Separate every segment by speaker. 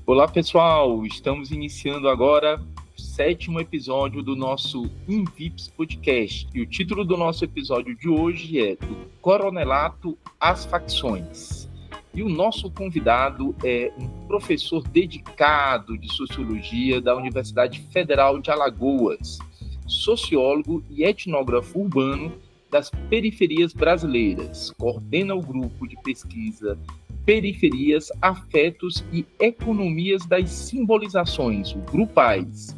Speaker 1: Olá, pessoal! Estamos iniciando agora o 7º episódio do nosso InVips Podcast. E o título do nosso episódio de hoje é Do Coronelato às Facções. E o nosso convidado é um professor dedicado de Sociologia da Universidade Federal de Alagoas, sociólogo e etnógrafo urbano das periferias brasileiras. Coordena o grupo de pesquisa Periferias, Afetos e Economias das Simbolizações, o Grupais.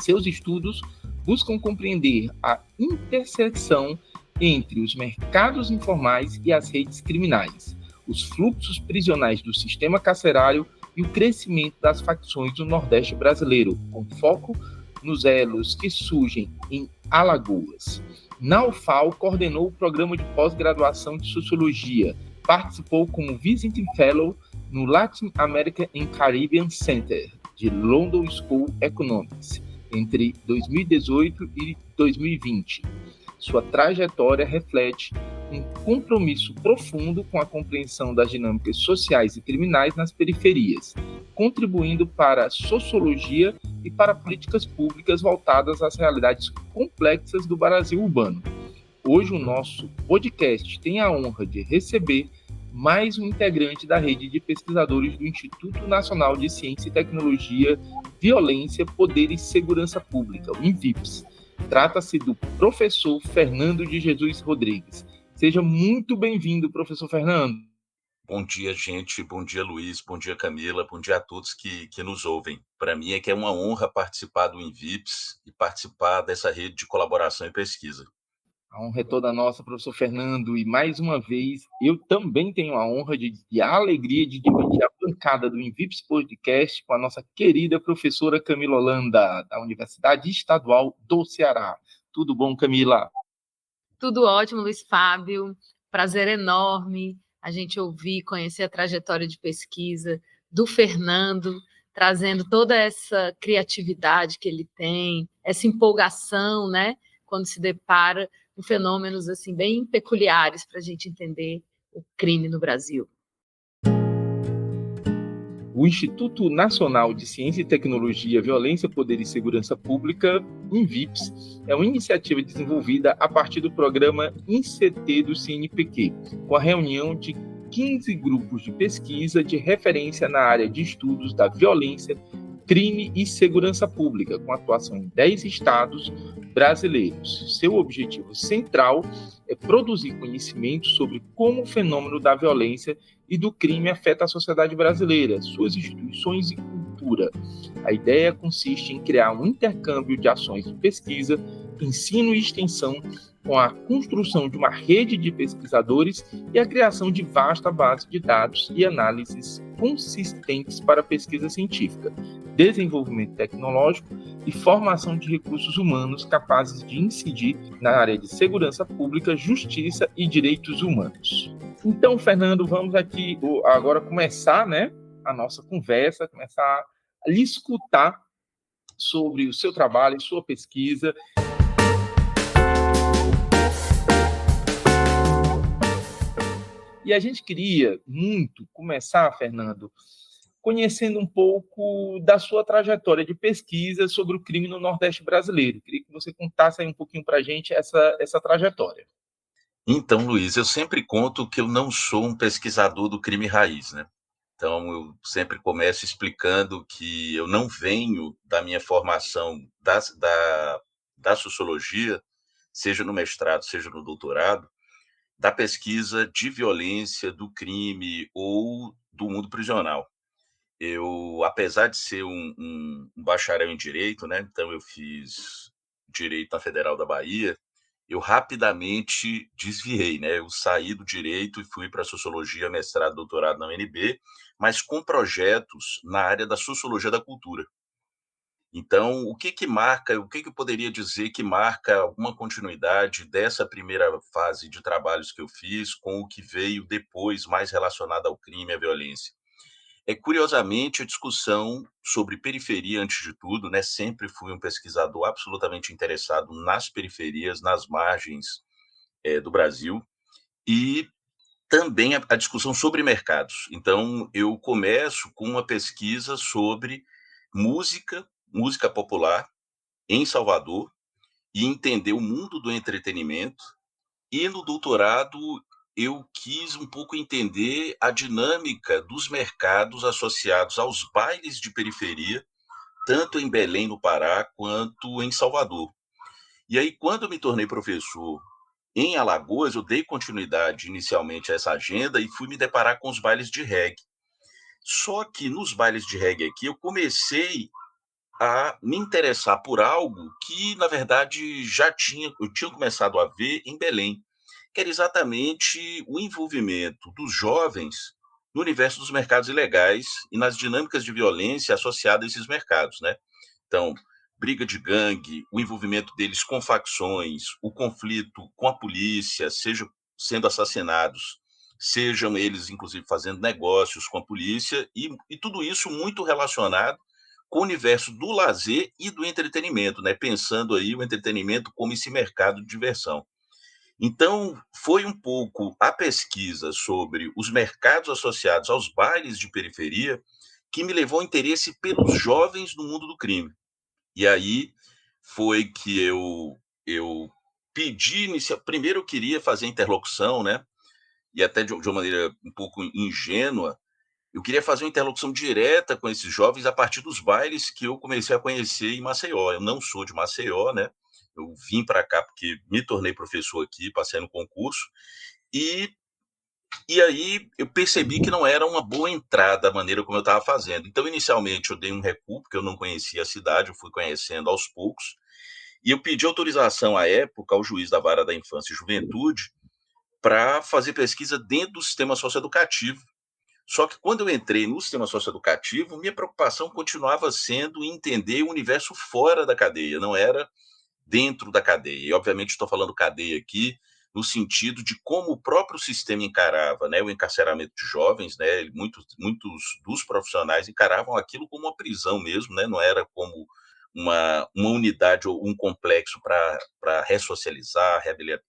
Speaker 1: Seus estudos buscam compreender a interseção entre os mercados informais e as redes criminais, os fluxos prisionais do sistema carcerário e o crescimento das facções do Nordeste brasileiro, com foco nos elos que surgem em Alagoas. Na UFAL, coordenou o programa de pós-graduação de Sociologia, participou como Visiting Fellow no Latin America and Caribbean Center de London School Economics entre 2018 e 2020. Sua trajetória reflete um compromisso profundo com a compreensão das dinâmicas sociais e criminais nas periferias, contribuindo para a sociologia e para políticas públicas voltadas às realidades complexas do Brasil urbano. Hoje o nosso podcast tem a honra de receber mais um integrante da rede de pesquisadores do Instituto Nacional de Ciência e Tecnologia, Violência, Poder e Segurança Pública, o INVIPS. Trata-se do professor Fernando de Jesus Rodrigues. Seja muito bem-vindo, professor Fernando.
Speaker 2: Bom dia, gente. Bom dia, Luiz. Bom dia, Camila. Bom dia a todos que nos ouvem. Para mim é uma honra participar do InVips e participar dessa rede de colaboração e pesquisa.
Speaker 1: A honra é toda nossa, professor Fernando, e mais uma vez eu também tenho a honra e a alegria de dividir a bancada do InVips Podcast com a nossa querida professora Camila Holanda, da Universidade Estadual do Ceará. Tudo bom, Camila?
Speaker 3: Tudo ótimo, Luiz Fábio. Prazer enorme a gente ouvir, conhecer a trajetória de pesquisa do Fernando, trazendo toda essa criatividade que ele tem, essa empolgação, né, quando se depara com fenômenos assim bem peculiares para a gente entender o crime no Brasil.
Speaker 1: O Instituto Nacional de Ciência e Tecnologia, Violência, Poder e Segurança Pública, INVIPS, é uma iniciativa desenvolvida a partir do programa INCT do CNPq, com a reunião de 15 grupos de pesquisa de referência na área de estudos da violência, crime e segurança pública, com atuação em 10 estados brasileiros. Seu objetivo central é produzir conhecimento sobre como o fenômeno da violência e do crime afeta a sociedade brasileira, suas instituições e cultura. A ideia consiste em criar um intercâmbio de ações de pesquisa, ensino e extensão, com a construção de uma rede de pesquisadores e a criação de vasta base de dados e análises consistentes para a pesquisa científica, desenvolvimento tecnológico e formação de recursos humanos capazes de incidir na área de segurança pública, justiça e direitos humanos. Então, Fernando, vamos aqui agora começar, né, a nossa conversa, começar a lhe escutar sobre o seu trabalho e sua pesquisa. E a gente queria muito começar, Fernando, conhecendo um pouco da sua trajetória de pesquisa sobre o crime no Nordeste brasileiro. Queria que você contasse aí um pouquinho para a gente essa trajetória.
Speaker 2: Então, Luiz, eu sempre conto que eu não sou um pesquisador do crime raiz, né? Então, eu sempre começo explicando que eu não venho da minha formação da sociologia, seja no mestrado, seja no doutorado, da pesquisa de violência, do crime ou do mundo prisional. Eu, apesar de ser um bacharel em direito, né, então eu fiz direito na Federal da Bahia, eu rapidamente desviei, né, eu saí do direito e fui para sociologia, mestrado, doutorado na UNB, mas com projetos na área da sociologia da cultura. Então, o que marca, o que eu poderia dizer que marca alguma continuidade dessa primeira fase de trabalhos que eu fiz com o que veio depois, mais relacionado ao crime e à violência? É, curiosamente, a discussão sobre periferia, antes de tudo, né? Sempre fui um pesquisador absolutamente interessado nas periferias, nas margens do Brasil, e também a discussão sobre mercados. Então, eu começo com uma pesquisa sobre música popular em Salvador, e entender o mundo do entretenimento. E no doutorado, eu quis um pouco entender a dinâmica dos mercados associados aos bailes de periferia, tanto em Belém, no Pará, quanto em Salvador. E aí, quando eu me tornei professor em Alagoas, eu dei continuidade inicialmente a essa agenda e fui me deparar com os bailes de reggae. Só que nos bailes de reggae aqui, eu comecei a me interessar por algo que, na verdade, eu tinha começado a ver em Belém, que era exatamente o envolvimento dos jovens no universo dos mercados ilegais e nas dinâmicas de violência associadas a esses mercados, né? Então, briga de gangue, o envolvimento deles com facções, o conflito com a polícia, seja sendo assassinados, sejam eles, inclusive, fazendo negócios com a polícia, e tudo isso muito relacionado com o universo do lazer e do entretenimento, né? Pensando aí o entretenimento como esse mercado de diversão. Então, foi um pouco a pesquisa sobre os mercados associados aos bailes de periferia que me levou ao interesse pelos jovens no mundo do crime. E aí foi que eu pedi primeiro eu queria fazer interlocução, né, e até de uma maneira um pouco ingênua, eu queria fazer uma interlocução direta com esses jovens a partir dos bailes que eu comecei a conhecer em Maceió. Eu não sou de Maceió, né, eu vim para cá porque me tornei professor aqui, passei no concurso, e e aí eu percebi que não era uma boa entrada a maneira como eu estava fazendo. Então, inicialmente, eu dei um recuo, porque eu não conhecia a cidade, eu fui conhecendo aos poucos, e eu pedi autorização à época ao juiz da Vara da Infância e Juventude para fazer pesquisa dentro do sistema socioeducativo. Só que quando eu entrei no sistema socioeducativo, minha preocupação continuava sendo entender o universo fora da cadeia, não era dentro da cadeia. E, obviamente, estou falando cadeia aqui no sentido de como o próprio sistema encarava, né, o encarceramento de jovens, né, muitos dos profissionais encaravam aquilo como uma prisão mesmo, né, não era como uma unidade ou um complexo para ressocializar,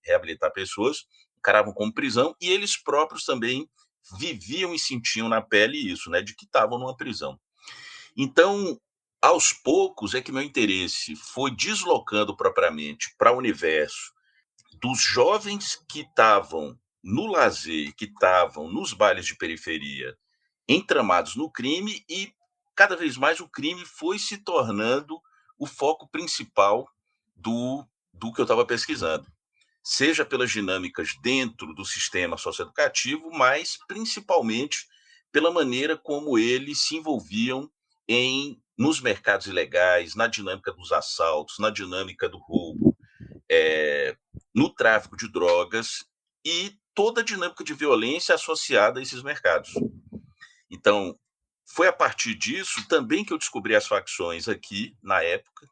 Speaker 2: reabilitar pessoas, encaravam como prisão, e eles próprios também viviam e sentiam na pele isso, né, de que estavam numa prisão. Então, aos poucos, é que meu interesse foi deslocando propriamente para o universo dos jovens que estavam no lazer, que estavam nos bailes de periferia, entramados no crime, e cada vez mais o crime foi se tornando o foco principal do que eu estava pesquisando. Seja pelas dinâmicas dentro do sistema socioeducativo, mas principalmente pela maneira como eles se envolviam nos mercados ilegais, na dinâmica dos assaltos, na dinâmica do roubo, no tráfico de drogas e toda a dinâmica de violência associada a esses mercados. Então, foi a partir disso também que eu descobri as facções aqui, na época,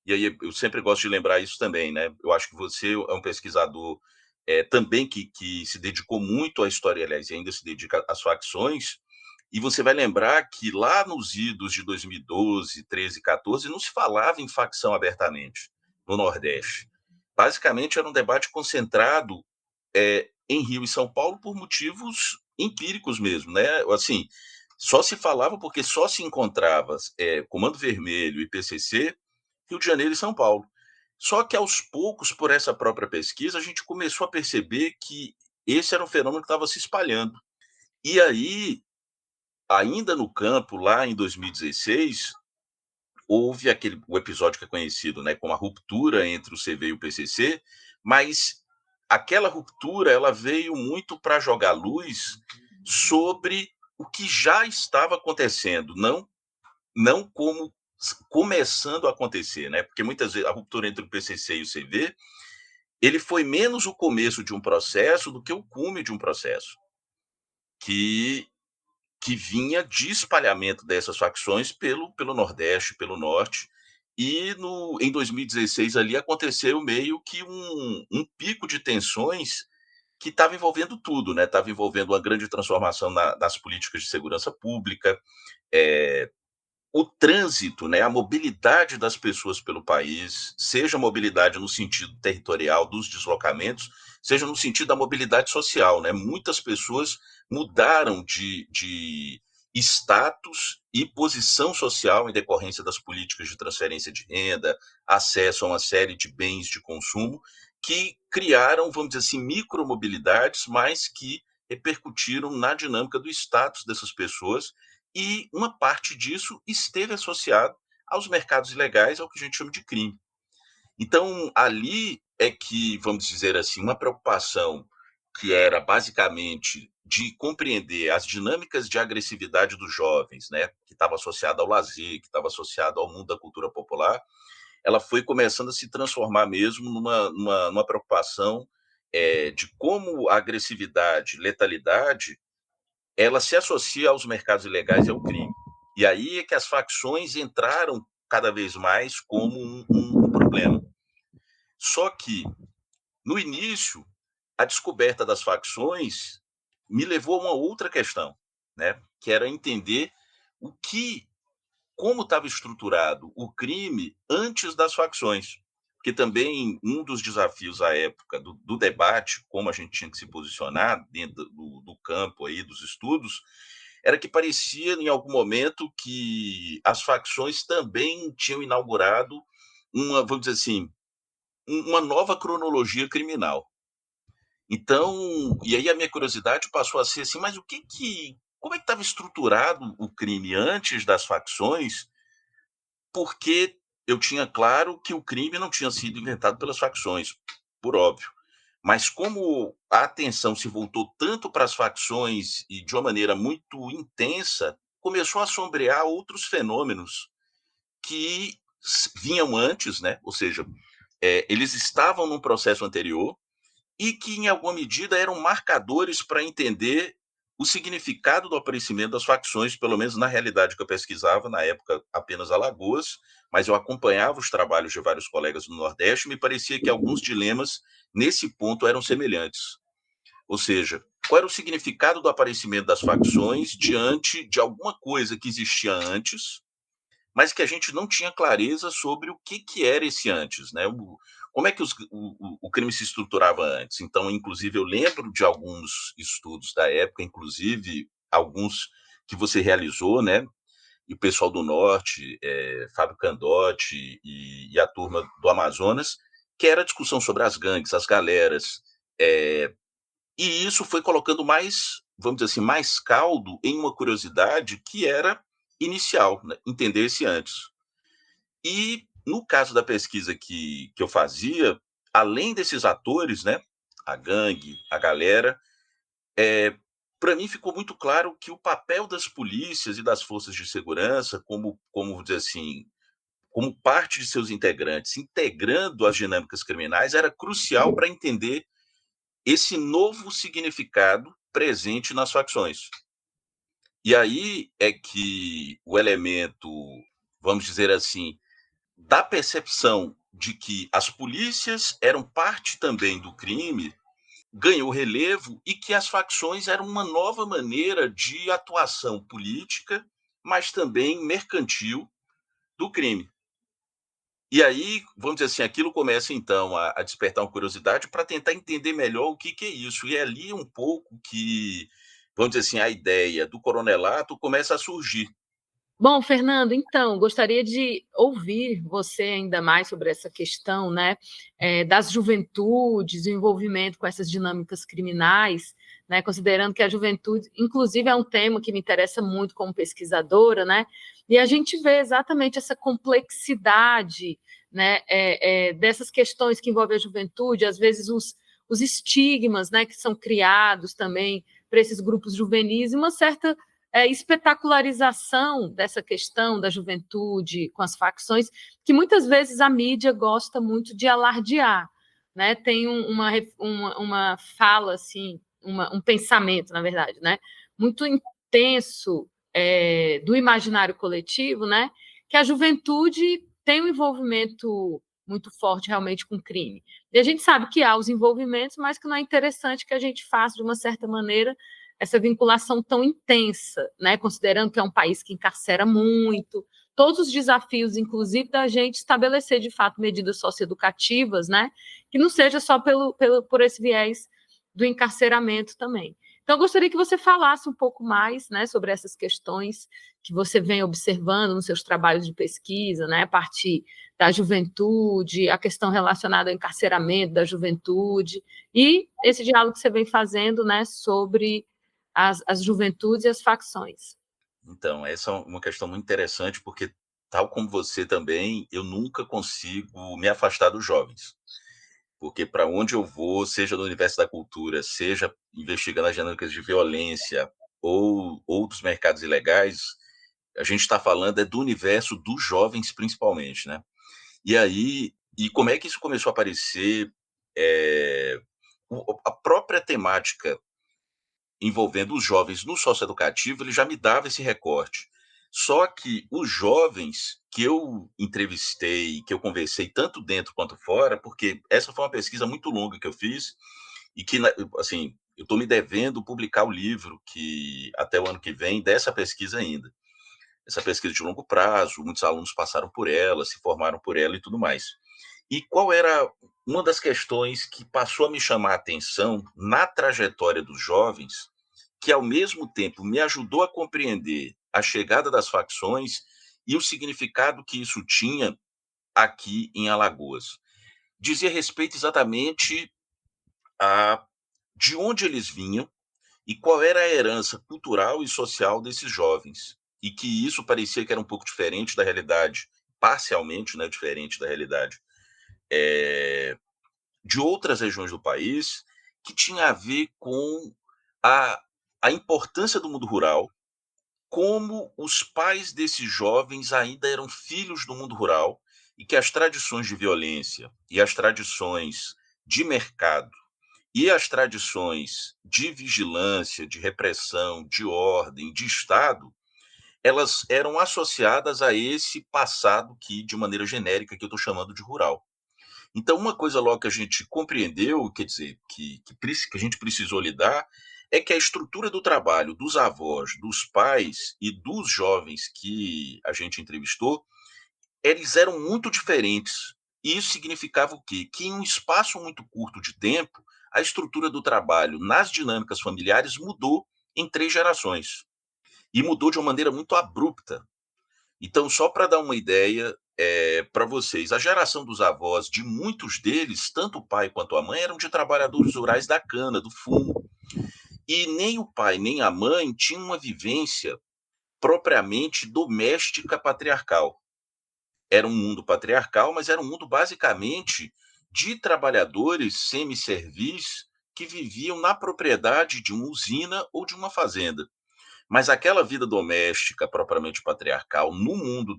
Speaker 2: e aí eu sempre gosto de lembrar isso também, né? Eu acho que você é um pesquisador também que se dedicou muito à história, aliás, e ainda se dedica às facções, e você vai lembrar que lá nos idos de 2012, 13, 14, não se falava em facção abertamente no Nordeste. Basicamente, era um debate concentrado em Rio e São Paulo por motivos empíricos mesmo, né? Assim, só se falava porque só se encontrava Comando Vermelho e PCC, Rio de Janeiro e São Paulo. Só que aos poucos, por essa própria pesquisa, a gente começou a perceber que esse era um fenômeno que estava se espalhando. E aí, ainda no campo, lá em 2016, houve o episódio que é conhecido, né, como a ruptura entre o CV e o PCC, mas aquela ruptura ela veio muito para jogar luz sobre o que já estava acontecendo, não como começando a acontecer, né? Porque muitas vezes a ruptura entre o PCC e o CV, ele foi menos o começo de um processo do que o cume de um processo que que vinha de espalhamento dessas facções pelo Nordeste, pelo Norte, e em 2016 ali aconteceu meio que um pico de tensões que estava envolvendo tudo, né? Estava envolvendo uma grande transformação nas políticas de segurança pública, o trânsito, né, a mobilidade das pessoas pelo país, seja a mobilidade no sentido territorial dos deslocamentos, seja no sentido da mobilidade social, né? Muitas pessoas mudaram de status e posição social em decorrência das políticas de transferência de renda, acesso a uma série de bens de consumo, que criaram, vamos dizer assim, micromobilidades, mas que repercutiram na dinâmica do status dessas pessoas, e uma parte disso esteve associado aos mercados ilegais, ao que a gente chama de crime. Então, ali é que, vamos dizer assim, uma preocupação que era basicamente de compreender as dinâmicas de agressividade dos jovens, né, que estava associada ao lazer, que estava associado ao mundo da cultura popular, ela foi começando a se transformar mesmo numa preocupação de como a agressividade, letalidade, ela se associa aos mercados ilegais e ao crime. E aí é que as facções entraram cada vez mais como um problema. Só que, no início, a descoberta das facções me levou a uma outra questão, né? Que era entender como estava estruturado o crime antes das facções. Porque também um dos desafios à época do debate, como a gente tinha que se posicionar dentro do campo aí dos estudos, era que parecia em algum momento que as facções também tinham inaugurado vamos dizer assim, uma nova cronologia criminal. Então, e aí a minha curiosidade passou a ser assim, mas como é que estava estruturado o crime antes das facções? Porque eu tinha claro que o crime não tinha sido inventado pelas facções, por óbvio. Mas como a atenção se voltou tanto para as facções e de uma maneira muito intensa, começou a sombrear outros fenômenos que vinham antes, né? Ou seja, eles estavam num processo anterior e que, em alguma medida, eram marcadores para entender o significado do aparecimento das facções, pelo menos na realidade que eu pesquisava, na época apenas Alagoas, mas eu acompanhava os trabalhos de vários colegas do Nordeste e me parecia que alguns dilemas, nesse ponto, eram semelhantes. Ou seja, qual era o significado do aparecimento das facções diante de alguma coisa que existia antes, mas que a gente não tinha clareza sobre o que era esse antes, né? Como é que o crime se estruturava antes? Então, inclusive, eu lembro de alguns estudos da época, inclusive alguns que você realizou, né? E o pessoal do Norte, Fábio Candotti e a turma do Amazonas, que era a discussão sobre as gangues, as galeras, e isso foi colocando mais, vamos dizer assim, mais caldo em uma curiosidade que era inicial, né? Entender esse antes. E no caso da pesquisa que eu fazia, além desses atores, né, a gangue, a galera, para mim ficou muito claro que o papel das polícias e das forças de segurança, como dizer assim, como parte de seus integrantes, integrando as dinâmicas criminais, era crucial para entender esse novo significado presente nas facções. E aí é que o elemento, vamos dizer assim, da percepção de que as polícias eram parte também do crime, ganhou relevo, e que as facções eram uma nova maneira de atuação política, mas também mercantil do crime. E aí, vamos dizer assim, aquilo começa então a despertar uma curiosidade para tentar entender melhor o que é isso. E é ali um pouco que, vamos dizer assim, a ideia do coronelato começa a surgir.
Speaker 3: Bom, Fernando, então, gostaria de ouvir você ainda mais sobre essa questão, né, das juventudes, o envolvimento com essas dinâmicas criminais, né, considerando que a juventude, inclusive, é um tema que me interessa muito como pesquisadora, né, e a gente vê exatamente essa complexidade, né, dessas questões que envolvem a juventude, às vezes os estigmas, né, que são criados também para esses grupos juvenis, e uma certa espetacularização dessa questão da juventude com as facções, que muitas vezes a mídia gosta muito de alardear, né? Tem uma fala, assim, um pensamento, na verdade, né? Muito intenso do imaginário coletivo, né? Que a juventude tem um envolvimento muito forte realmente com crime. E a gente sabe que há os envolvimentos, mas que não é interessante que a gente faça de uma certa maneira essa vinculação tão intensa, né? Considerando que é um país que encarcera muito, todos os desafios, inclusive, da gente estabelecer, de fato, medidas socioeducativas, né? Que não seja só por esse viés do encarceramento também. Então, eu gostaria que você falasse um pouco mais, né, sobre essas questões que você vem observando nos seus trabalhos de pesquisa, né, a partir da juventude, a questão relacionada ao encarceramento da juventude, e esse diálogo que você vem fazendo, né, sobre as juventudes e as facções.
Speaker 2: Então, essa é uma questão muito interessante, porque, tal como você também, eu nunca consigo me afastar dos jovens. Porque para onde eu vou, seja no universo da cultura, seja investigando as dinâmicas de violência ou outros mercados ilegais, a gente está falando do universo dos jovens principalmente, né? E como é que isso começou a aparecer? eh, a própria temática envolvendo os jovens no socioeducativo, ele já me dava esse recorte. Só que os jovens que eu entrevistei, que eu conversei tanto dentro quanto fora, porque essa foi uma pesquisa muito longa que eu fiz e que, assim, eu estou me devendo publicar o livro que até o ano que vem dessa pesquisa ainda. Essa pesquisa de longo prazo, muitos alunos passaram por ela, se formaram por ela e tudo mais. E qual era uma das questões que passou a me chamar a atenção na trajetória dos jovens, que ao mesmo tempo me ajudou a compreender a chegada das facções e o significado que isso tinha aqui em Alagoas. Dizia respeito exatamente a de onde eles vinham e qual era a herança cultural e social desses jovens. E que isso parecia que era um pouco diferente da realidade, parcialmente, né, diferente da realidade de outras regiões do país, que tinha a ver com a, a importância do mundo rural, como os pais desses jovens ainda eram filhos do mundo rural e que as tradições de violência e as tradições de mercado e as tradições de vigilância, de repressão, de ordem, de Estado, elas eram associadas a esse passado que, de maneira genérica, que eu estou chamando de rural. Então, uma coisa logo que a gente compreendeu, quer dizer, que a gente precisou lidar, é que a estrutura do trabalho dos avós, dos pais e dos jovens que a gente entrevistou, eles eram muito diferentes. E isso significava o quê? Que em um espaço muito curto de tempo, a estrutura do trabalho nas dinâmicas familiares mudou em 3 gerações. E mudou de uma maneira muito abrupta. Então, só para dar uma ideia, para vocês, a geração dos avós de muitos deles, tanto o pai quanto a mãe, eram de trabalhadores rurais da cana, do fumo. E nem o pai nem a mãe tinham uma vivência propriamente doméstica patriarcal. Era um mundo patriarcal, mas era um mundo basicamente de trabalhadores semi-servis que viviam na propriedade de uma usina ou de uma fazenda. Mas aquela vida doméstica propriamente patriarcal no mundo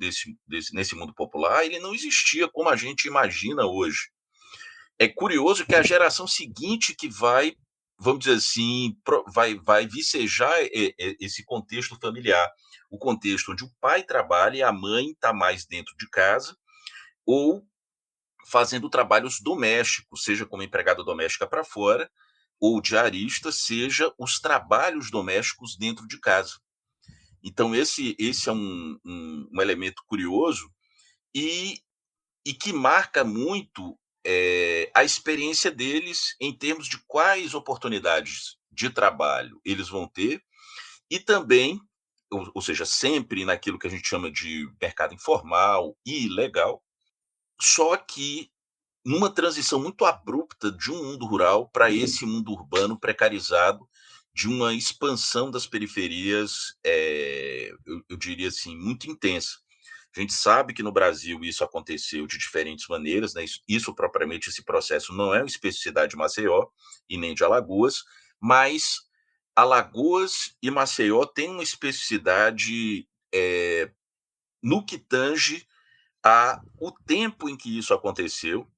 Speaker 2: nesse mundo popular, ele não existia como a gente imagina hoje. É curioso que a geração seguinte que vai, vamos dizer assim, vai vicejar esse contexto familiar, o contexto onde o pai trabalha e a mãe está mais dentro de casa, ou fazendo trabalhos domésticos, seja como empregada doméstica para fora, ou diarista, seja os trabalhos domésticos dentro de casa. Então, esse é um elemento curioso e, e que marca muito a experiência deles em termos de quais oportunidades de trabalho eles vão ter e também, ou seja, sempre naquilo que a gente chama de mercado informal e ilegal, só que numa transição muito abrupta de um mundo rural para esse mundo urbano precarizado, de uma expansão das periferias, eu diria assim, muito intensa. A gente sabe que no Brasil isso aconteceu de diferentes maneiras, né? Isso propriamente, esse processo não é uma especificidade de Maceió e nem de Alagoas, mas Alagoas e Maceió têm uma especificidade no que tange a o tempo em que isso aconteceu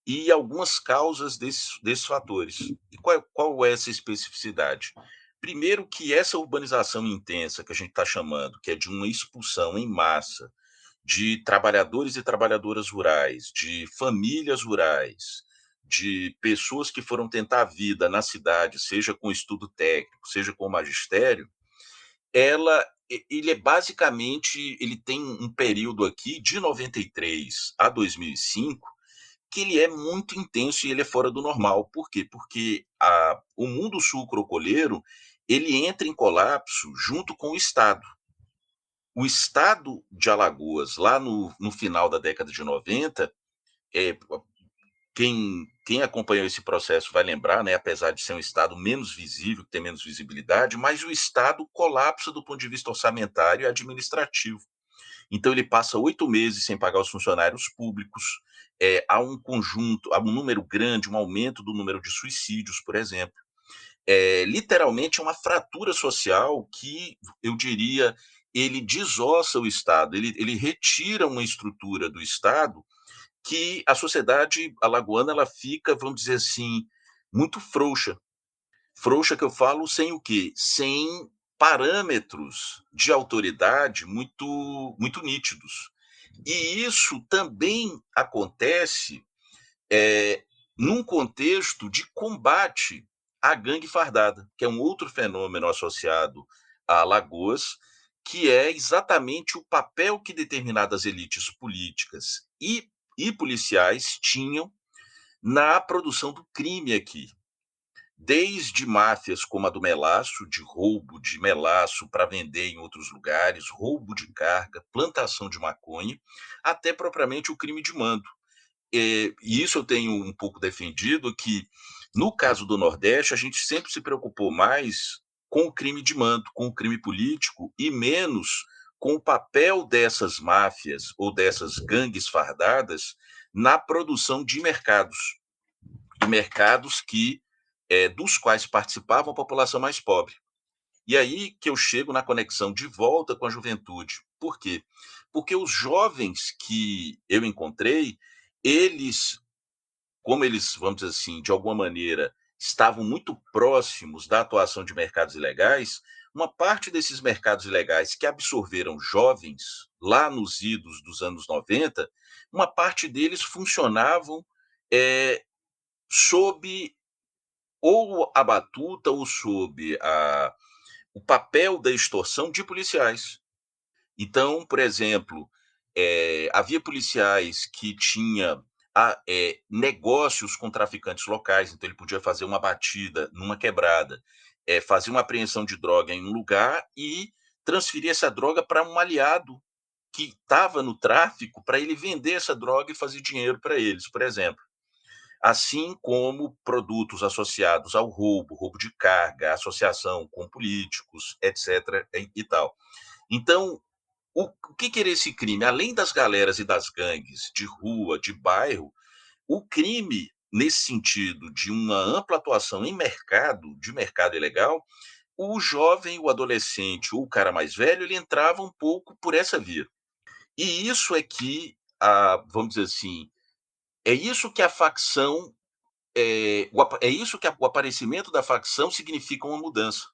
Speaker 2: e algumas causas desses fatores. E qual é essa especificidade? Primeiro, que essa urbanização intensa que a gente está chamando, que é de uma expulsão em massa de trabalhadores e trabalhadoras rurais, de famílias rurais, de pessoas que foram tentar a vida na cidade, seja com estudo técnico, seja com magistério, ele é basicamente, ele tem um período aqui de 93 a 2005 que ele é muito intenso e ele é fora do normal. Por quê? Porque o mundo sucrocoleiro, ele entra em colapso junto com o Estado. O Estado de Alagoas, lá no final da década de 90, é, quem acompanhou esse processo vai lembrar, né, apesar de ser um Estado menos visível, que tem menos visibilidade, mas o Estado colapsa do ponto de vista orçamentário e administrativo. Então ele passa 8 meses sem pagar os funcionários públicos, há há um número grande, um aumento do número de suicídios, por exemplo. Literalmente é uma fratura social que, eu diria, ele desossa o Estado, ele retira uma estrutura do Estado que a sociedade alagoana ela fica, vamos dizer assim, muito frouxa. Frouxa que eu falo sem o quê? Sem parâmetros de autoridade muito nítidos. E isso também acontece num contexto de combate à gangue fardada, que é um outro fenômeno associado a Alagoas, que é exatamente o papel que determinadas elites políticas e policiais tinham na produção do crime aqui. Desde máfias como a do melaço, de roubo de melaço para vender em outros lugares, roubo de carga, plantação de maconha, até propriamente o crime de mando. E isso eu tenho um pouco defendido que, no caso do Nordeste, a gente sempre se preocupou mais com o crime de mando, com o crime político, e menos com o papel dessas máfias ou dessas gangues fardadas na produção de mercados, e mercados dos quais participava a população mais pobre. E aí que eu chego na conexão de volta com a juventude. Por quê? Porque os jovens que eu encontrei, eles, como eles, vamos dizer assim, de alguma maneira, estavam muito próximos da atuação de mercados ilegais, uma parte desses mercados ilegais que absorveram jovens lá nos idos dos anos 90, uma parte deles funcionavam sob ou a batuta ou sob o papel da extorsão de policiais. Então, por exemplo, havia policiais que tinha negócios com traficantes locais, então ele podia fazer uma batida numa quebrada, fazer uma apreensão de droga em um lugar e transferir essa droga para um aliado que estava no tráfico para ele vender essa droga e fazer dinheiro para eles, por exemplo. Assim como produtos associados ao roubo de carga, associação com políticos, etc. e tal. Então, o que era esse crime? Além das galeras e das gangues de rua, de bairro, o crime, nesse sentido de uma ampla atuação em mercado, de mercado ilegal, o jovem, o adolescente ou o cara mais velho, ele entrava um pouco por essa via. E isso é que, vamos dizer assim, é isso que a facção, é isso que o aparecimento da facção significa uma mudança.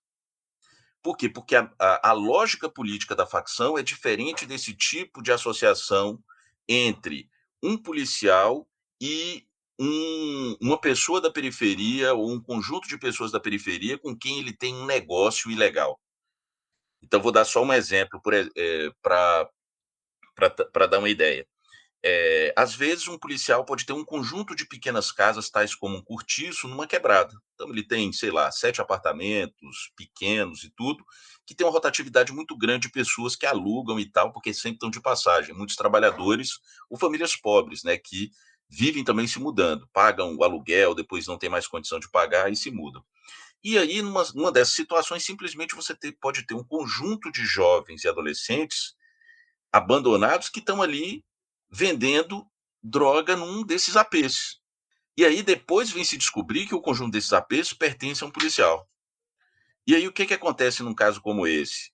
Speaker 2: Por quê? Porque a lógica política da facção é diferente desse tipo de associação entre um policial e uma pessoa da periferia ou um conjunto de pessoas da periferia com quem ele tem um negócio ilegal. Então, vou dar só um exemplo para dar uma ideia. Às vezes, um policial pode ter um conjunto de pequenas casas, tais como um cortiço, numa quebrada. Então, ele tem, sei lá, 7 apartamentos pequenos e tudo, que tem uma rotatividade muito grande de pessoas que alugam e tal, porque sempre estão de passagem. Muitos trabalhadores ou famílias pobres, né, que vivem também se mudando, pagam o aluguel, depois não tem mais condição de pagar e se mudam. E aí, numa dessas situações, simplesmente pode ter um conjunto de jovens e adolescentes abandonados que estão ali vendendo droga num desses APs. E aí depois vem se descobrir que o conjunto desses APs pertence a um policial. E aí o que acontece num caso como esse?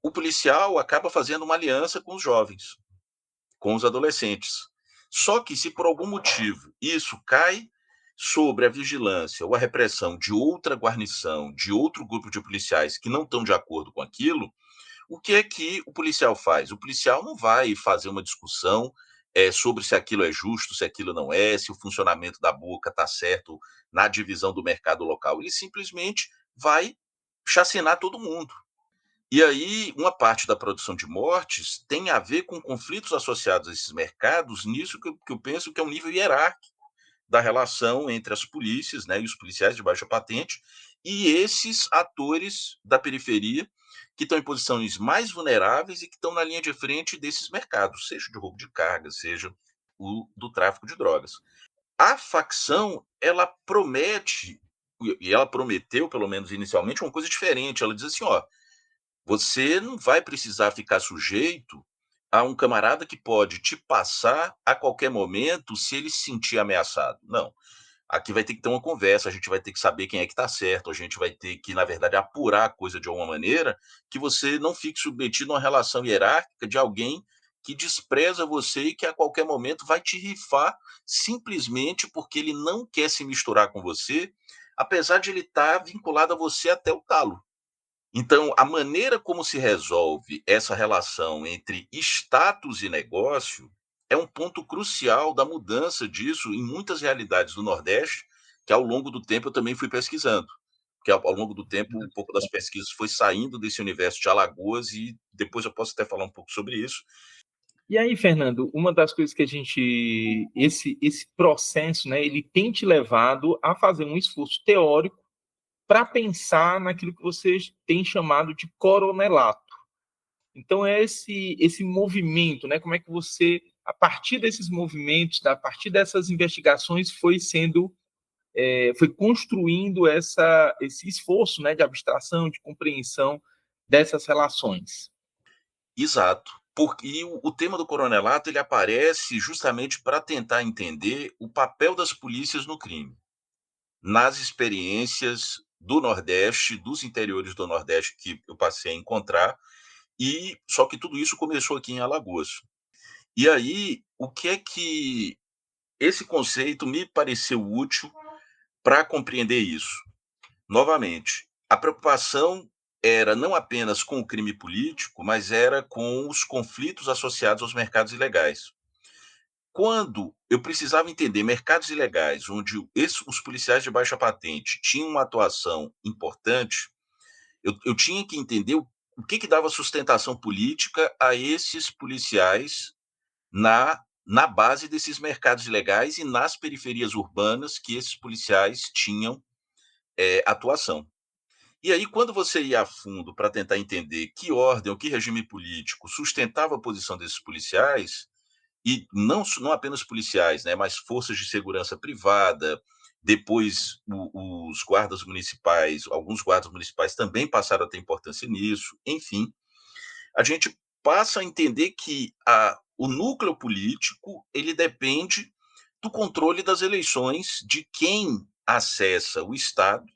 Speaker 2: O policial acaba fazendo uma aliança com os jovens, com os adolescentes. Só que se por algum motivo isso cai sobre a vigilância ou a repressão de outra guarnição, de outro grupo de policiais que não estão de acordo com aquilo, o que é que o policial faz? O policial não vai fazer uma discussão sobre se aquilo é justo, se aquilo não é, se o funcionamento da boca está certo na divisão do mercado local. Ele simplesmente vai chacinar todo mundo. E aí, uma parte da produção de mortes tem a ver com conflitos associados a esses mercados, nisso que eu penso que é um nível hierárquico da relação entre as polícias, né, e os policiais de baixa patente, e esses atores da periferia que estão em posições mais vulneráveis e que estão na linha de frente desses mercados, seja de roubo de carga, seja o do tráfico de drogas. A facção, ela promete, e ela prometeu, pelo menos inicialmente, uma coisa diferente. Ela diz assim: ó, você não vai precisar ficar sujeito a um camarada que pode te passar a qualquer momento se ele se sentir ameaçado. Não. Aqui vai ter que ter uma conversa, a gente vai ter que saber quem é que está certo, a gente vai ter que, na verdade, apurar a coisa de alguma maneira, que você não fique submetido a uma relação hierárquica de alguém que despreza você e que a qualquer momento vai te rifar simplesmente porque ele não quer se misturar com você, apesar de ele estar vinculado a você até o talo. Então, a maneira como se resolve essa relação entre status e negócio é um ponto crucial da mudança disso em muitas realidades do Nordeste, que ao longo do tempo eu também fui pesquisando. Porque ao longo do tempo, um pouco das pesquisas foi saindo desse universo de Alagoas e depois eu posso até falar um pouco sobre isso.
Speaker 1: E aí, Fernando, uma das coisas que a gente, esse processo, né, ele tem te levado a fazer um esforço teórico para pensar naquilo que vocês têm chamado de coronelato. Então, é esse movimento, né? Como é que você, a partir desses movimentos, a partir dessas investigações, foi construindo esse esforço, né, de abstração, de compreensão dessas relações.
Speaker 2: Exato. Porque o tema do coronelato ele aparece justamente para tentar entender o papel das polícias no crime, nas experiências do Nordeste, dos interiores do Nordeste que eu passei a encontrar, e só que tudo isso começou aqui em Alagoas. E aí, o que é que esse conceito me pareceu útil para compreender isso? Novamente, a preocupação era não apenas com o crime político, mas era com os conflitos associados aos mercados ilegais. Quando eu precisava entender mercados ilegais, onde os policiais de baixa patente tinham uma atuação importante, eu tinha que entender o que dava sustentação política a esses policiais na base desses mercados ilegais e nas periferias urbanas que esses policiais tinham atuação. E aí, quando você ia a fundo para tentar entender que ordem ou que regime político sustentava a posição desses policiais, e não apenas policiais, né, mas forças de segurança privada, depois os guardas municipais, alguns guardas municipais também passaram a ter importância nisso, enfim, a gente passa a entender que o núcleo político ele depende do controle das eleições de quem acessa o Estado,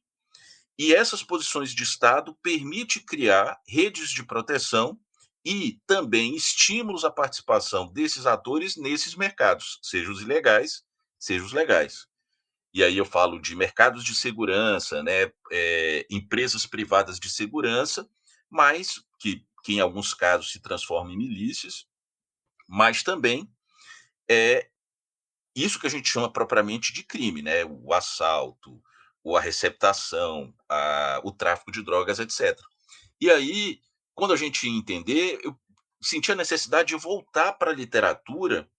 Speaker 2: e essas posições de Estado permite criar redes de proteção e também estímulos à participação desses atores nesses mercados, seja os ilegais, seja os legais. E aí eu falo de mercados de segurança, né, empresas privadas de segurança, mas que em alguns casos se transformam em milícias, mas também é isso que a gente chama propriamente de crime, né, o assalto, ou a receptação, o tráfico de drogas, etc. E aí, quando a gente ia entender, eu senti a necessidade de voltar para a literatura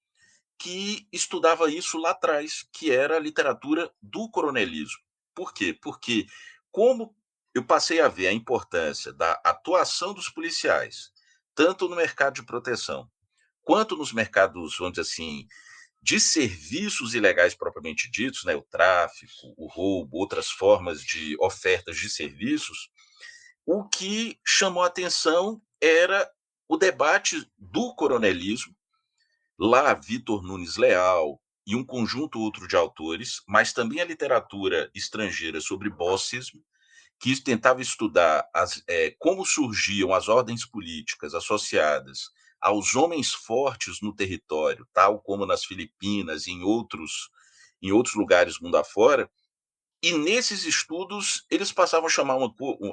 Speaker 2: que estudava isso lá atrás, que era a literatura do coronelismo. Por quê? Porque como eu passei a ver a importância da atuação dos policiais, tanto no mercado de proteção, quanto nos mercados, vamos dizer assim, de serviços ilegais propriamente ditos, né, o tráfico, o roubo, outras formas de ofertas de serviços, o que chamou a atenção era o debate do coronelismo, lá Vitor Nunes Leal e um conjunto outro de autores, mas também a literatura estrangeira sobre bossismo, que tentava estudar como surgiam as ordens políticas associadas aos homens fortes no território, tal como nas Filipinas e em outros lugares mundo afora, e nesses estudos eles passavam a chamar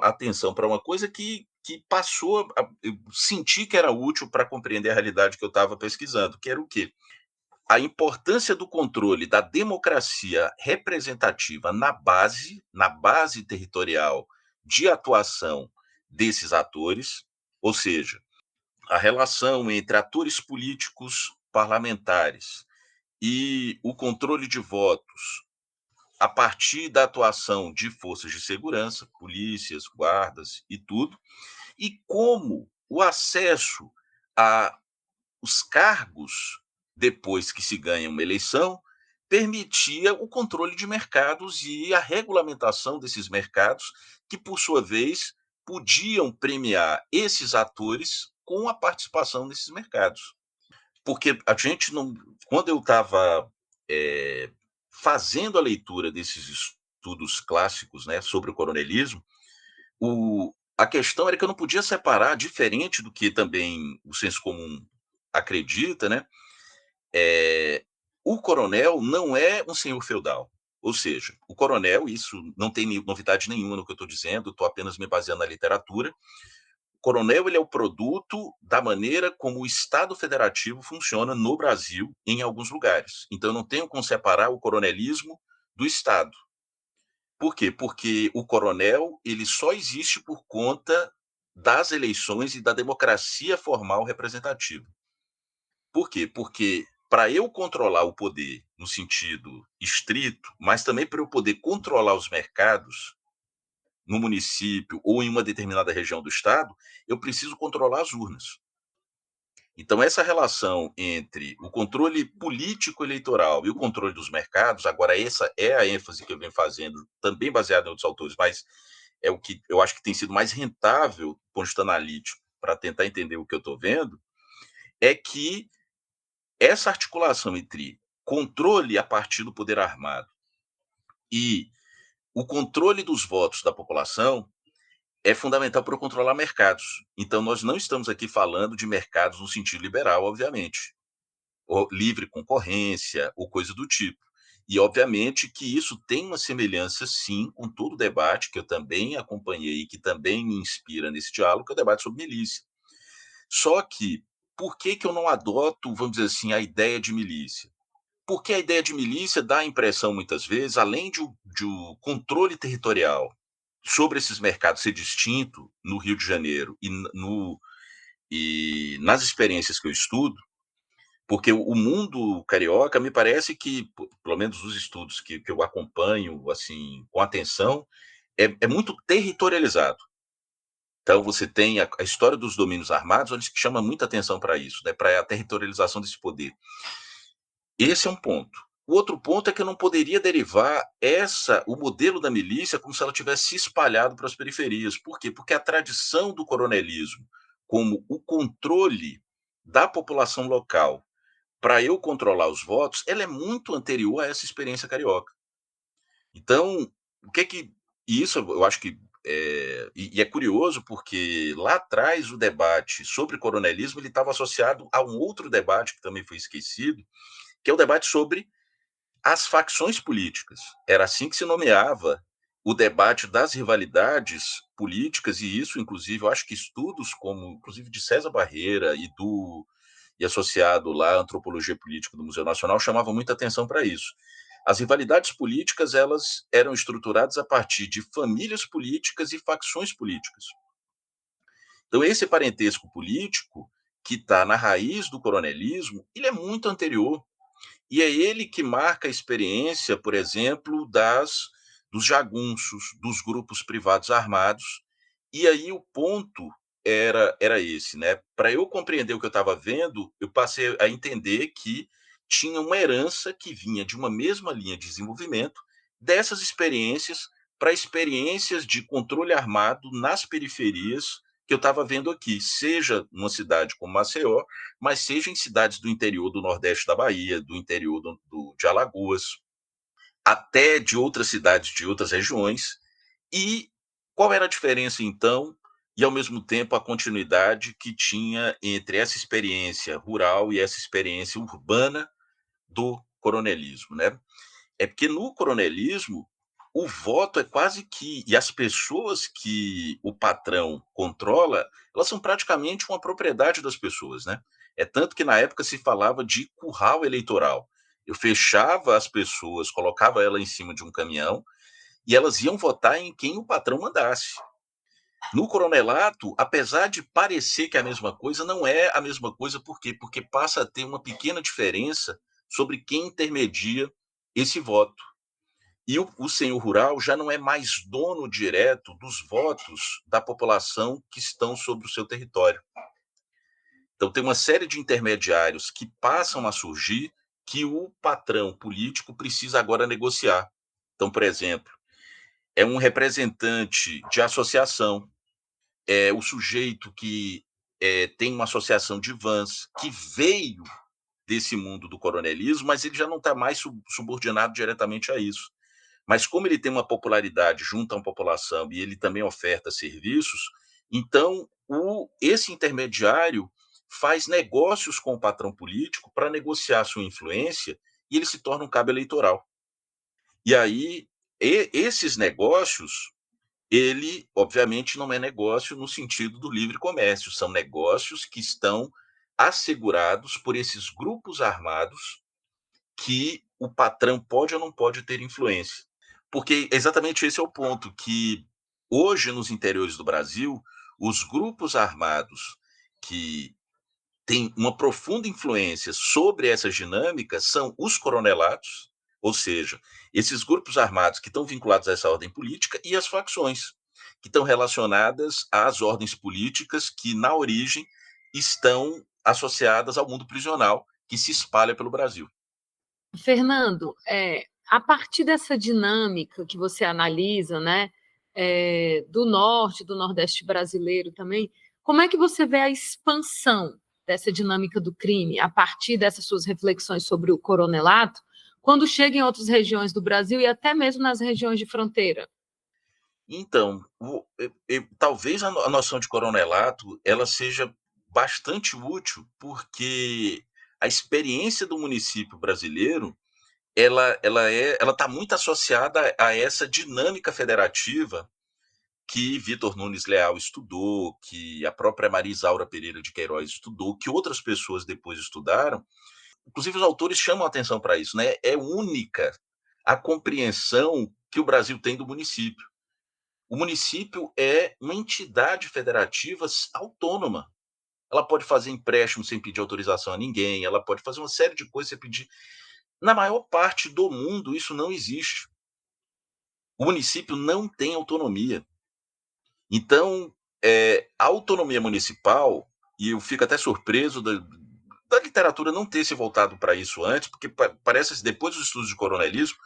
Speaker 2: atenção para uma coisa que passou eu senti que era útil para compreender a realidade que eu estava pesquisando, que era o quê? a importância do controle da democracia representativa na base territorial de atuação desses atores, ou seja, a relação entre atores políticos parlamentares e o controle de votos a partir da atuação de forças de segurança, polícias, guardas e tudo, e como o acesso a os cargos, depois que se ganha uma eleição, permitia o controle de mercados e a regulamentação desses mercados, que, por sua vez, podiam premiar esses atores com a participação nesses mercados. Porque a gente não. Quando eu estava fazendo a leitura desses estudos clássicos, né, sobre o coronelismo, a questão era que eu não podia separar, diferente do que também o senso comum acredita, né? O coronel não é um senhor feudal. Ou seja, o coronel, isso não tem novidade nenhuma no que eu estou dizendo, estou apenas me baseando na literatura. O coronel ele é o produto da maneira como o Estado federativo funciona no Brasil, em alguns lugares. Então, eu não tenho como separar o coronelismo do Estado. Por quê? Porque o coronel ele só existe por conta das eleições e da democracia formal representativa. Por quê? Porque para eu controlar o poder no sentido estrito, mas também para eu poder controlar os mercados no município ou em uma determinada região do estado, eu preciso controlar as urnas. Então, essa relação entre o controle político eleitoral e o controle dos mercados, agora essa é a ênfase que eu venho fazendo, também baseado em outros autores, mas é o que eu acho que tem sido mais rentável do ponto de vista analítico para tentar entender o que eu estou vendo, é que essa articulação entre controle a partir do poder armado e o controle dos votos da população é fundamental para controlar mercados. Então, nós não estamos aqui falando de mercados no sentido liberal, obviamente, ou livre concorrência, ou coisa do tipo. E, obviamente, que isso tem uma semelhança, sim, com todo o debate que eu também acompanhei e que também me inspira nesse diálogo, que é o debate sobre milícia. Só que, por que eu não adoto, vamos dizer assim, a ideia de milícia? Porque a ideia de milícia dá a impressão, muitas vezes, além de o controle territorial sobre esses mercados ser distinto no Rio de Janeiro e nas experiências que eu estudo, porque o mundo carioca me parece que, pelo menos os estudos que eu acompanho assim com atenção, é muito territorializado. Então você tem a história dos domínios armados, onde que chama muita atenção para isso, né, para a territorialização desse poder. Esse é um ponto. O outro ponto é que eu não poderia derivar o modelo da milícia como se ela tivesse se espalhado para as periferias. Por quê? Porque a tradição do coronelismo, como o controle da população local para eu controlar os votos, ela é muito anterior a essa experiência carioca. Então, o que é que. E isso eu acho que. E é curioso porque lá atrás o debate sobre coronelismo ele estava associado a um outro debate que também foi esquecido, que é o debate sobre as facções políticas. Era assim que se nomeava o debate das rivalidades políticas, e isso, inclusive, eu acho que estudos como, inclusive, de César Barreira e associado lá à antropologia política do Museu Nacional, chamavam muita atenção para isso. As rivalidades políticas elas eram estruturadas a partir de famílias políticas e facções políticas. Então, esse parentesco político que está na raiz do coronelismo, ele é muito anterior. E é ele que marca a experiência, por exemplo, dos jagunços, dos grupos privados armados. E aí o ponto era esse, né? Para eu compreender o que eu estava vendo, eu passei a entender que tinha uma herança que vinha de uma mesma linha de desenvolvimento dessas experiências para experiências de controle armado nas periferias que eu estava vendo aqui, seja numa cidade como Maceió, mas seja em cidades do interior do Nordeste da Bahia, do interior de Alagoas, até de outras cidades de outras regiões. E qual era a diferença, então, e ao mesmo tempo a continuidade que tinha entre essa experiência rural e essa experiência urbana do coronelismo, né? É porque no coronelismo o voto é quase que... E as pessoas que o patrão controla, elas são praticamente uma propriedade das pessoas, né? É tanto que na época se falava de curral eleitoral. Eu fechava as pessoas, colocava ela em cima de um caminhão e elas iam votar em quem o patrão mandasse. No coronelato, apesar de parecer que é a mesma coisa, não é a mesma coisa. Por quê? Porque passa a ter uma pequena diferença sobre quem intermedia esse voto. E o senhor rural já não é mais dono direto dos votos da população que estão sobre o seu território. Então, tem uma série de intermediários que passam a surgir que o patrão político precisa agora negociar. Então, por exemplo, é um representante de associação, é o sujeito que tem uma associação de vans, que veio desse mundo do coronelismo, mas ele já não está mais subordinado diretamente a isso. Mas como ele tem uma popularidade junto à população e ele também oferta serviços, então esse intermediário faz negócios com o patrão político para negociar sua influência e ele se torna um cabo eleitoral. E aí, esses negócios, ele, obviamente, não é negócio no sentido do livre comércio, são negócios que estão assegurados por esses grupos armados que o patrão pode ou não pode ter influência. Porque exatamente esse é o ponto, que hoje nos interiores do Brasil, os grupos armados que têm uma profunda influência sobre essas dinâmicas são os coronelatos, ou seja, esses grupos armados que estão vinculados a essa ordem política, e as facções, que estão relacionadas às ordens políticas que, na origem, estão associadas ao mundo prisional que se espalha pelo Brasil.
Speaker 3: Fernando, a partir dessa dinâmica que você analisa, né, do norte, do nordeste brasileiro também, como é que você vê a expansão dessa dinâmica do crime a partir dessas suas reflexões sobre o coronelato, quando chega em outras regiões do Brasil e até mesmo nas regiões de fronteira?
Speaker 2: Então, talvez a noção de coronelato ela seja bastante útil, porque a experiência do município brasileiro ela está muito associada a essa dinâmica federativa que Vitor Nunes Leal estudou, que a própria Maria Isaura Pereira de Queiroz estudou, que outras pessoas depois estudaram. Inclusive, os autores chamam a atenção para isso, né? É única a compreensão que o Brasil tem do município. O município é uma entidade federativa autônoma. Ela pode fazer empréstimo sem pedir autorização a ninguém, ela pode fazer uma série de coisas sem pedir. Na maior parte do mundo, isso não existe. O município não tem autonomia. Então, a autonomia municipal, e eu fico até surpreso da literatura não ter se voltado para isso antes, porque parece que depois dos estudos de coronelismo,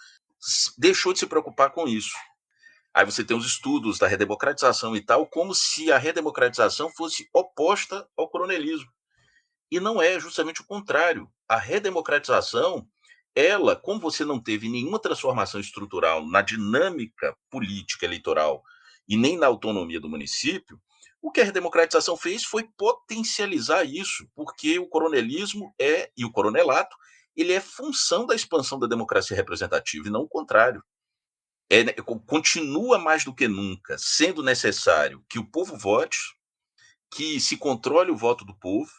Speaker 2: deixou de se preocupar com isso. Aí você tem os estudos da redemocratização e tal, como se a redemocratização fosse oposta ao coronelismo. E não é, justamente o contrário. A redemocratização, ela, como você não teve nenhuma transformação estrutural na dinâmica política eleitoral e nem na autonomia do município, o que a redemocratização fez foi potencializar isso, porque o coronelismo e o coronelato, ele é função da expansão da democracia representativa e não o contrário. Continua mais do que nunca sendo necessário que o povo vote, que se controle o voto do povo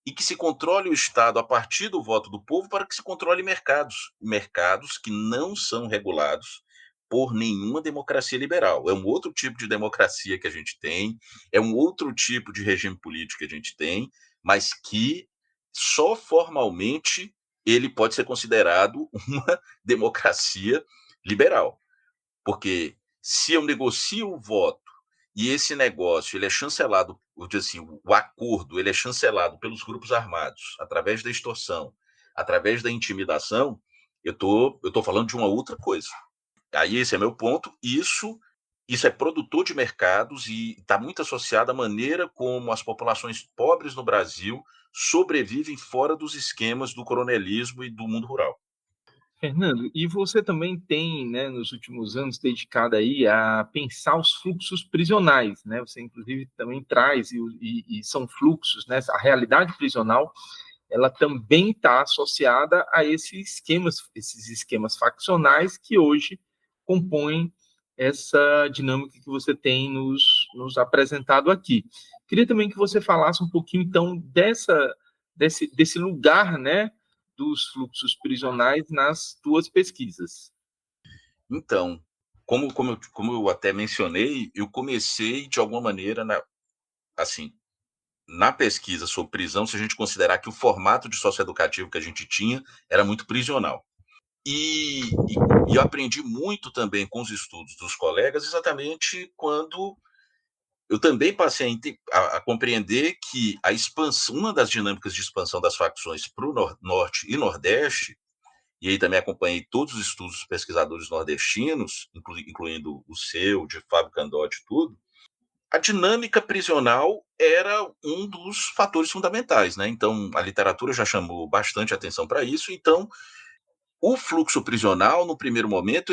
Speaker 2: e que se controle o Estado a partir do voto do povo para que se controle mercados que não são regulados por nenhuma democracia liberal. É um outro tipo de democracia que a gente tem, é um outro tipo de regime político que a gente tem, mas que só formalmente ele pode ser considerado uma democracia liberal. Porque se eu negocio o voto e esse negócio ele é chancelado, assim, o acordo ele é chancelado pelos grupos armados, através da extorsão, através da intimidação, eu tô falando de uma outra coisa. Aí esse é meu ponto. Isso é produtor de mercados e está muito associado à maneira como as populações pobres no Brasil sobrevivem fora dos esquemas do coronelismo e do mundo rural.
Speaker 1: Fernando, e você também tem, né, nos últimos anos, dedicado aí a pensar os fluxos prisionais, né? Você, inclusive, também traz, e são fluxos, né? A realidade prisional, ela também está associada a esses esquemas faccionais que hoje compõem essa dinâmica que você tem nos apresentado aqui. Queria também que você falasse um pouquinho, então, desse lugar, né, dos fluxos prisionais nas tuas pesquisas.
Speaker 2: Então, como eu até mencionei, eu comecei de alguma maneira assim, na pesquisa sobre prisão, se a gente considerar que o formato de socioeducativo que a gente tinha era muito prisional. E eu aprendi muito também com os estudos dos colegas, exatamente quando eu também passei a compreender que a expansão, uma das dinâmicas de expansão das facções para o norte e nordeste, e aí também acompanhei todos os estudos dos pesquisadores nordestinos, incluindo o seu, de Fábio Candotti e tudo, a dinâmica prisional era um dos fatores fundamentais, né? Então, a literatura já chamou bastante atenção para isso. Então, o fluxo prisional, no primeiro momento,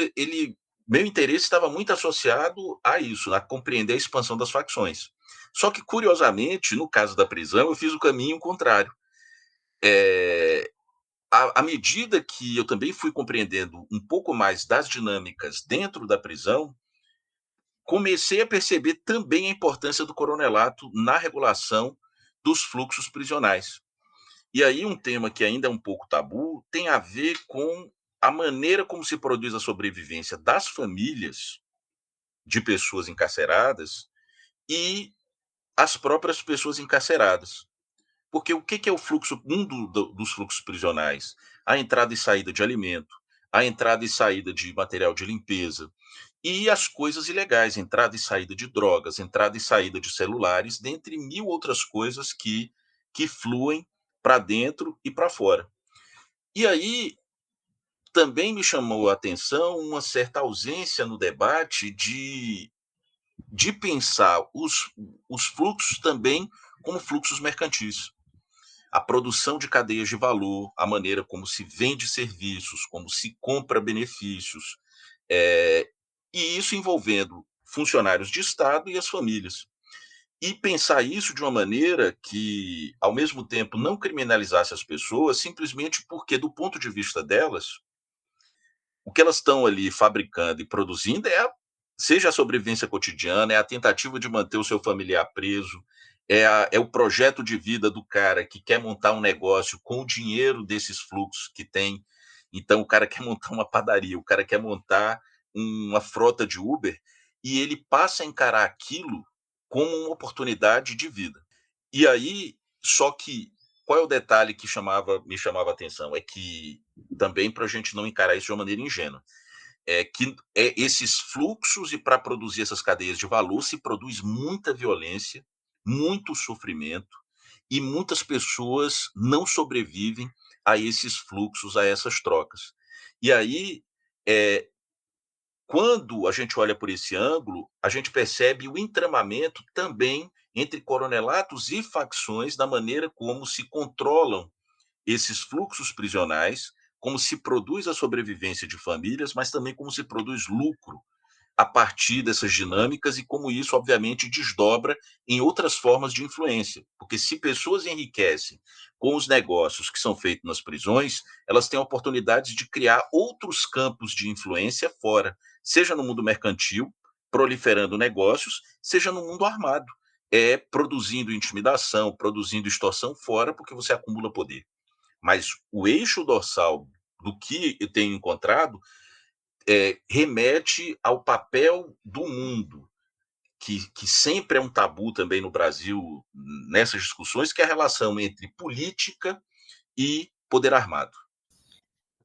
Speaker 2: meu interesse estava muito associado a isso, a compreender a expansão das facções. Só que, curiosamente, no caso da prisão, eu fiz o caminho contrário. À medida que eu também fui compreendendo um pouco mais das dinâmicas dentro da prisão, comecei a perceber também a importância do coronelato na regulação dos fluxos prisionais. E aí um tema que ainda é um pouco tabu tem a ver com a maneira como se produz a sobrevivência das famílias de pessoas encarceradas e as próprias pessoas encarceradas. Porque o que é o fluxo, dos fluxos prisionais? A entrada e saída de alimento, a entrada e saída de material de limpeza, e as coisas ilegais, entrada e saída de drogas, entrada e saída de celulares, dentre mil outras coisas que fluem para dentro e para fora. E aí também me chamou a atenção uma certa ausência no debate de pensar os fluxos também como fluxos mercantis. A produção de cadeias de valor, a maneira como se vende serviços, como se compra benefícios, e isso envolvendo funcionários de Estado e as famílias. E pensar isso de uma maneira que, ao mesmo tempo, não criminalizasse as pessoas, simplesmente porque, do ponto de vista delas, o que elas estão ali fabricando e produzindo seja a sobrevivência cotidiana, é a tentativa de manter o seu familiar preso, é o projeto de vida do cara que quer montar um negócio com o dinheiro desses fluxos que tem. Então, o cara quer montar uma padaria, o cara quer montar uma frota de Uber, e ele passa a encarar aquilo como uma oportunidade de vida. E aí, só que, qual é o detalhe que me chamava a atenção? É que, também para a gente não encarar isso de uma maneira ingênua, esses fluxos e para produzir essas cadeias de valor se produz muita violência, muito sofrimento, e muitas pessoas não sobrevivem a esses fluxos, a essas trocas. E aí, quando a gente olha por esse ângulo, a gente percebe o entramamento também entre coronelatos e facções da maneira como se controlam esses fluxos prisionais, como se produz a sobrevivência de famílias, mas também como se produz lucro a partir dessas dinâmicas e como isso, obviamente, desdobra em outras formas de influência. Porque se pessoas enriquecem com os negócios que são feitos nas prisões, elas têm oportunidades de criar outros campos de influência fora, seja no mundo mercantil, proliferando negócios, seja no mundo armado, produzindo intimidação, produzindo extorsão fora, porque você acumula poder. Mas o eixo dorsal do que eu tenho encontrado remete ao papel do mundo, que sempre é um tabu também no Brasil, nessas discussões, que é a relação entre política e poder armado.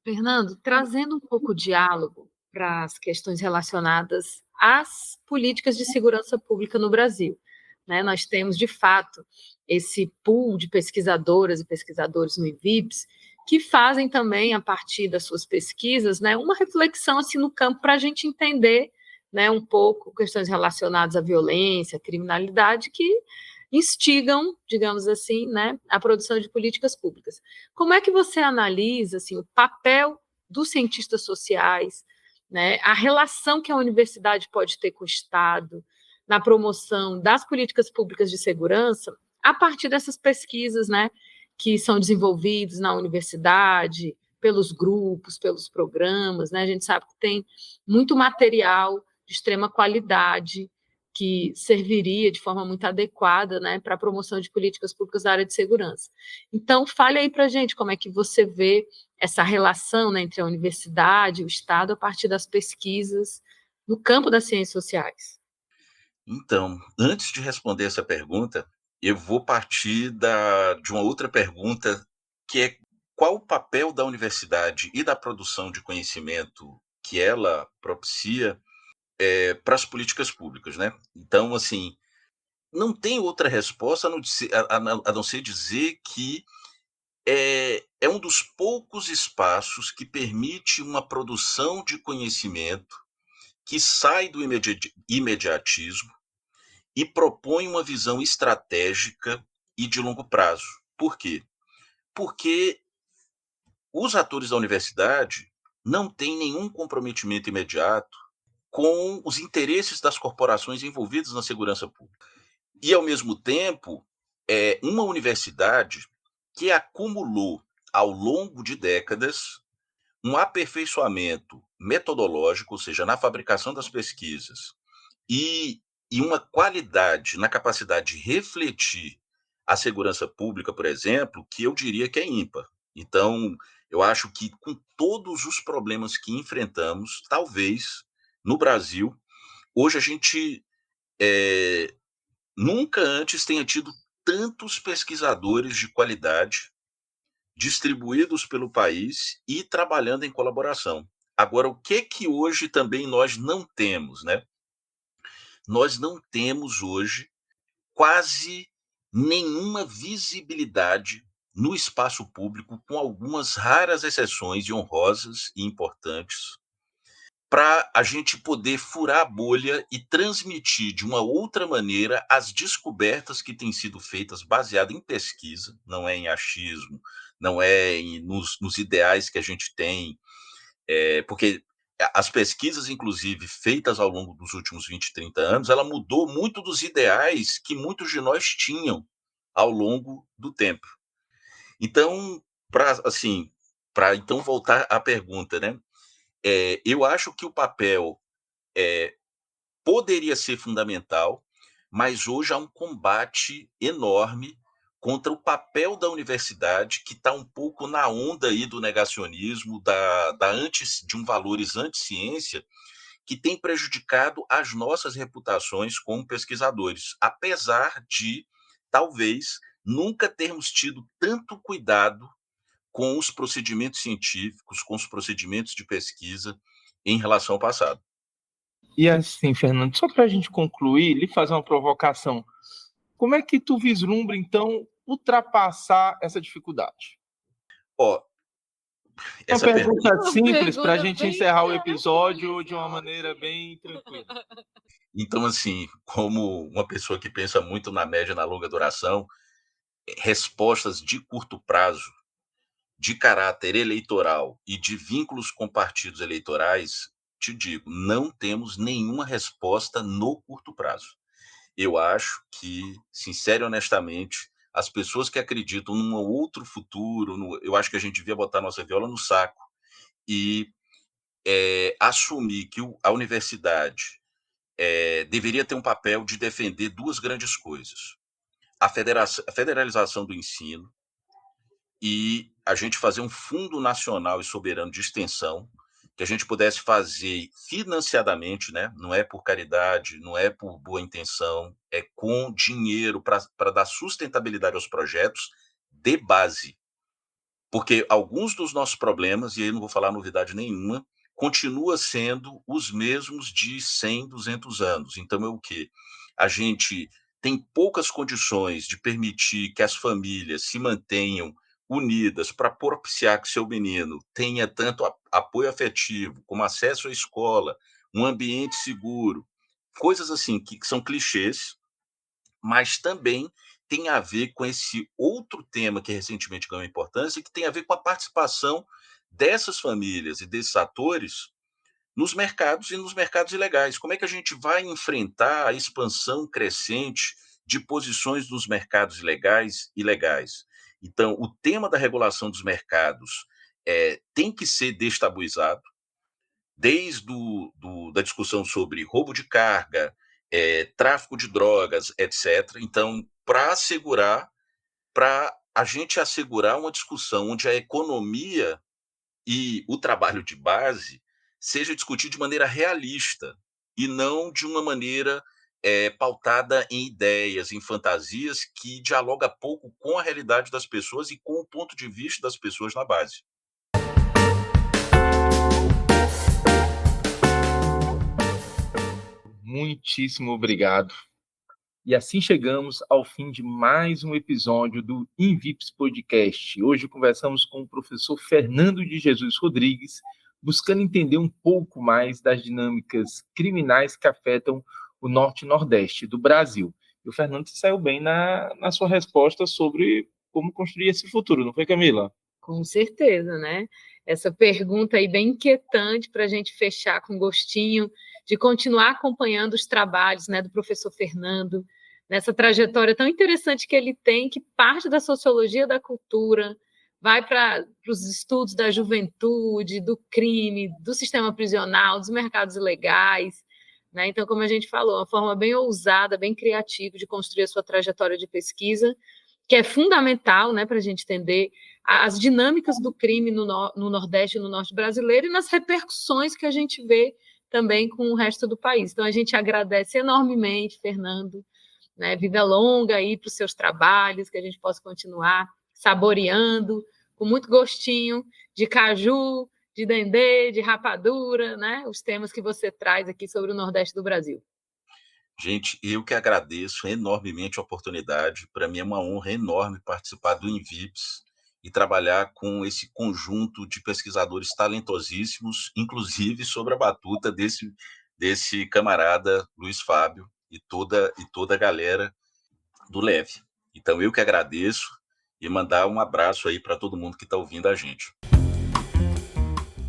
Speaker 3: Fernando, trazendo um pouco de diálogo para as questões relacionadas às políticas de segurança pública no Brasil, né? Nós temos, de fato, esse pool de pesquisadoras e pesquisadores no INVIPS que fazem também, a partir das suas pesquisas, né, uma reflexão assim, no campo para a gente entender, né, um pouco questões relacionadas à violência, à criminalidade, que instigam, digamos assim, né, a produção de políticas públicas. Como é que você analisa assim, o papel dos cientistas sociais, né, a relação que a universidade pode ter com o Estado na promoção das políticas públicas de segurança a partir dessas pesquisas, né, que são desenvolvidas na universidade, pelos grupos, pelos programas, né? A gente sabe que tem muito material de extrema qualidade, que serviria de forma muito adequada, né, para a promoção de políticas públicas da área de segurança. Então, fale aí para a gente como é que você vê essa relação, né, entre a universidade e o Estado a partir das pesquisas no campo das ciências sociais.
Speaker 2: Então, antes de responder essa pergunta, eu vou partir de uma outra pergunta, que é qual o papel da universidade e da produção de conhecimento que ela propicia para as políticas públicas, né? Então, assim, não tem outra resposta a não ser dizer que é um dos poucos espaços que permite uma produção de conhecimento que sai do imediatismo e propõe uma visão estratégica e de longo prazo. Por quê? Porque os atores da universidade não têm nenhum comprometimento imediato com os interesses das corporações envolvidas na segurança pública. E, ao mesmo tempo, é uma universidade que acumulou, ao longo de décadas, um aperfeiçoamento metodológico, ou seja, na fabricação das pesquisas, e, e uma qualidade na capacidade de refletir a segurança pública, por exemplo, que eu diria que é ímpar. Então, eu acho que com todos os problemas que enfrentamos, talvez no Brasil, hoje a gente nunca antes tenha tido tantos pesquisadores de qualidade distribuídos pelo país e trabalhando em colaboração. Agora, o que hoje também nós não temos, né? Nós não temos hoje quase nenhuma visibilidade no espaço público, com algumas raras exceções e honrosas e importantes, para a gente poder furar a bolha e transmitir de uma outra maneira as descobertas que têm sido feitas baseado em pesquisa, não é em achismo, não é nos ideais que a gente tem, porque as pesquisas, inclusive, feitas ao longo dos últimos 20, 30 anos, ela mudou muito dos ideais que muitos de nós tinham ao longo do tempo. Então, para então voltar à pergunta, né? Eu acho que o papel poderia ser fundamental, mas hoje há um combate enorme contra o papel da universidade, que está um pouco na onda aí do negacionismo, de um valores anti-ciência, que tem prejudicado as nossas reputações como pesquisadores, apesar de, talvez, nunca termos tido tanto cuidado com os procedimentos científicos, com os procedimentos de pesquisa em relação ao passado.
Speaker 1: E assim, Fernando, só para a gente concluir, lhe fazer uma provocação. Como é que tu vislumbra, então, ultrapassar essa dificuldade?
Speaker 2: Ó,
Speaker 1: Uma
Speaker 2: essa
Speaker 1: pergunta
Speaker 3: Uma
Speaker 1: simples para a
Speaker 3: pergunta
Speaker 1: gente
Speaker 3: bem
Speaker 1: encerrar o episódio de uma maneira bem tranquila.
Speaker 2: Então, assim, como uma pessoa que pensa muito na média e na longa duração, respostas de curto prazo, de caráter eleitoral e de vínculos com partidos eleitorais, te digo, não temos nenhuma resposta no curto prazo. Eu acho que, sincero e honestamente, as pessoas que acreditam num outro futuro, eu acho que a gente devia botar nossa viola no saco e assumir que a universidade deveria ter um papel de defender duas grandes coisas: a federalização do ensino e a gente fazer um fundo nacional e soberano de extensão, que a gente pudesse fazer financiadamente, né? Não é por caridade, não é por boa intenção, é com dinheiro para dar sustentabilidade aos projetos de base. Porque alguns dos nossos problemas, e aí não vou falar novidade nenhuma, continua sendo os mesmos de 100, 200 anos. Então é o quê? A gente tem poucas condições de permitir que as famílias se mantenham unidas para propiciar que seu menino tenha tanto apoio afetivo, como acesso à escola, um ambiente seguro, coisas assim que são clichês, mas também tem a ver com esse outro tema que recentemente ganhou importância, que tem a ver com a participação dessas famílias e desses atores nos mercados e nos mercados ilegais. Como é que a gente vai enfrentar a expansão crescente de posições nos mercados ilegais e legais? Então, o tema da regulação dos mercados tem que ser destabilizado, desde da discussão sobre roubo de carga, tráfico de drogas, etc. Então, para a gente assegurar uma discussão onde a economia e o trabalho de base seja discutido de maneira realista e não de uma maneira pautada em ideias, em fantasias, que dialoga pouco com a realidade das pessoas e com o ponto de vista das pessoas na base.
Speaker 1: Muitíssimo obrigado. E assim chegamos ao fim de mais um episódio do Invips Podcast. Hoje conversamos com o professor Fernando de Jesus Rodrigues, buscando entender um pouco mais das dinâmicas criminais que afetam o norte e nordeste do Brasil. E o Fernando se saiu bem na sua resposta sobre como construir esse futuro, não foi, Camila?
Speaker 3: Com certeza, né? Essa pergunta aí bem inquietante para a gente fechar com gostinho de continuar acompanhando os trabalhos, né, do professor Fernando, nessa trajetória tão interessante que ele tem, que parte da sociologia da cultura, vai para os estudos da juventude, do crime, do sistema prisional, dos mercados ilegais, né? Então, como a gente falou, uma forma bem ousada, bem criativa de construir a sua trajetória de pesquisa, que é fundamental, né, para a gente entender as dinâmicas do crime no Nordeste e no Norte brasileiro e nas repercussões que a gente vê também com o resto do país. Então, a gente agradece enormemente, Fernando, né? Vida longa aí para os seus trabalhos, que a gente possa continuar saboreando com muito gostinho de caju, de dendê, de rapadura, né? Os temas que você traz aqui sobre o Nordeste do Brasil.
Speaker 2: Gente, eu que agradeço enormemente a oportunidade. Para mim é uma honra enorme participar do Invips e trabalhar com esse conjunto de pesquisadores talentosíssimos, inclusive sobre a batuta desse camarada Luiz Fábio e toda a galera do Leve. Então, eu que agradeço e mandar um abraço aí para todo mundo que está ouvindo a gente.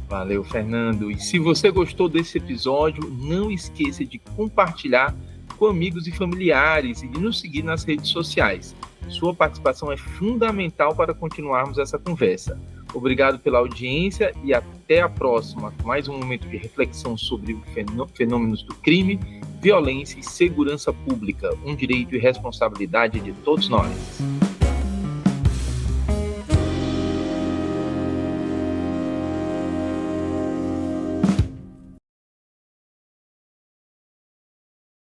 Speaker 1: Valeu, Fernando. E se você gostou desse episódio, não esqueça de compartilhar com amigos e familiares e de nos seguir nas redes sociais. Sua participação é fundamental para continuarmos essa conversa. Obrigado pela audiência e até a próxima, com mais um momento de reflexão sobre fenômenos do crime, violência e segurança pública, um direito e responsabilidade de todos nós.